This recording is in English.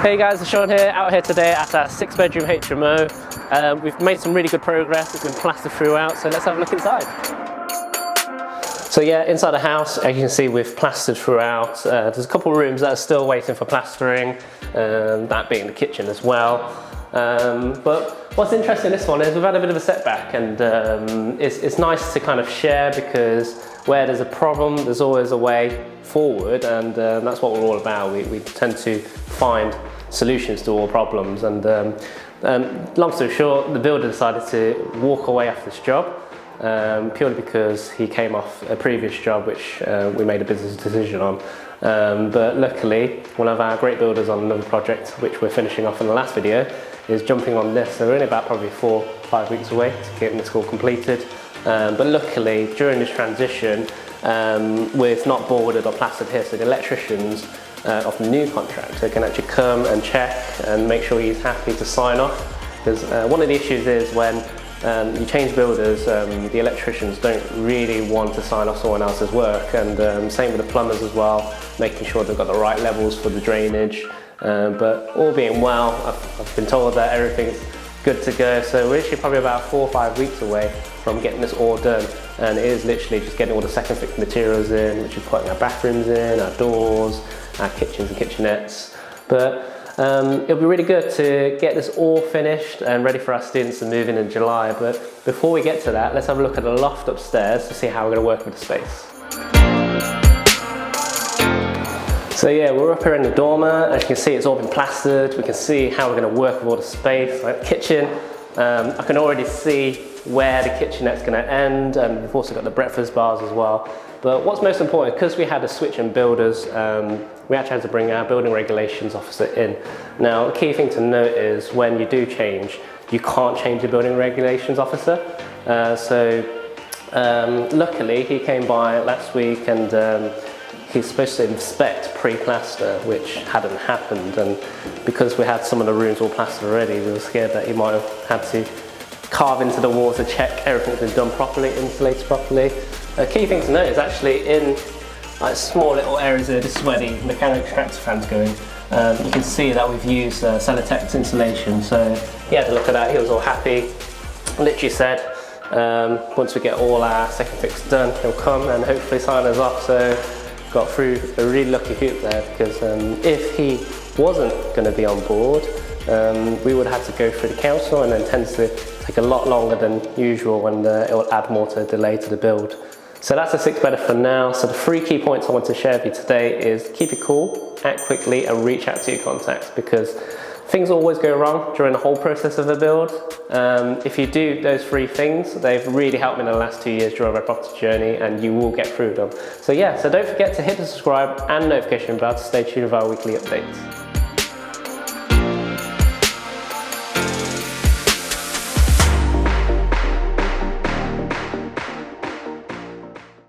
Hey guys, it's Sean here, out here today at our 6-bedroom HMO. We've made some really good progress. It's been plastered throughout, so let's have a look inside. So yeah, inside the house, as you can see, we've plastered throughout. There's a couple of rooms that are still waiting for plastering, that being the kitchen as well. But what's interesting in this one is we've had a bit of a setback, and it's nice to kind of share, because where there's a problem, there's always a way forward, and that's what we're all about. We tend to find solutions to all problems, and long story short, the builder decided to walk away after this job, purely because he came off a previous job which we made a business decision on. But luckily, one of our great builders on another project, which we're finishing off in the last video, is jumping on this. So we're only about probably 4 or 5 weeks away to getting this all completed. But luckily, during this transition, we've not boarded or plastered here, so the electricians of the new contractor can actually come and check and make sure he's happy to sign off. Because one of the issues is when you change builders, the electricians don't really want to sign off someone else's work, and same with the plumbers as well, making sure they've got the right levels for the drainage. But all being well, I've been told that everything's good to go, so we're actually probably about 4 or 5 weeks away from getting this all done, and it is literally just getting all the second fix materials in, which is putting our bathrooms in, our doors, our kitchens and kitchenettes. But it'll be really good to get this all finished and ready for our students to move in July. But before we get to that, let's have a look at the loft upstairs to see how we're going to work with the space. So yeah, we're up here in the dormer. As you can see, it's all been plastered. We can see how we're going to work with all the space. Like the kitchen, I can already see where the kitchenette's going to end, and we've also got the breakfast bars as well. But what's most important, because we had a switch in builders, we actually had to bring our building regulations officer in. Now, the key thing to note is when you do change, you can't change the building regulations officer. Luckily, he came by last week, and he's supposed to inspect pre-plaster, which hadn't happened, and because we had some of the rooms all plastered already, we were scared that he might have had to carve into the walls to check everything's been done properly, insulated properly. A key thing to note is actually in like small little areas here, this is where the mechanical extractor fan's going. You can see that we've used Celotex insulation, so he had a look at that, he was all happy. Literally said, once we get all our second fix done, he'll come and hopefully sign us off. So got through a really lucky hoop there, because if he wasn't going to be on board, we would have had to go through the council, and then tends to take a lot longer than usual, and it will add more to a delay to the build. So that's a 6-bedder for now. So the 3 key points I want to share with you today is keep it cool, act quickly, and reach out to your contacts, because things always go wrong during the whole process of the build. If you do those 3 things, they've really helped me in the last 2 years during my property journey, and you will get through them. So yeah, so don't forget to hit the subscribe and notification bell to stay tuned with our weekly updates.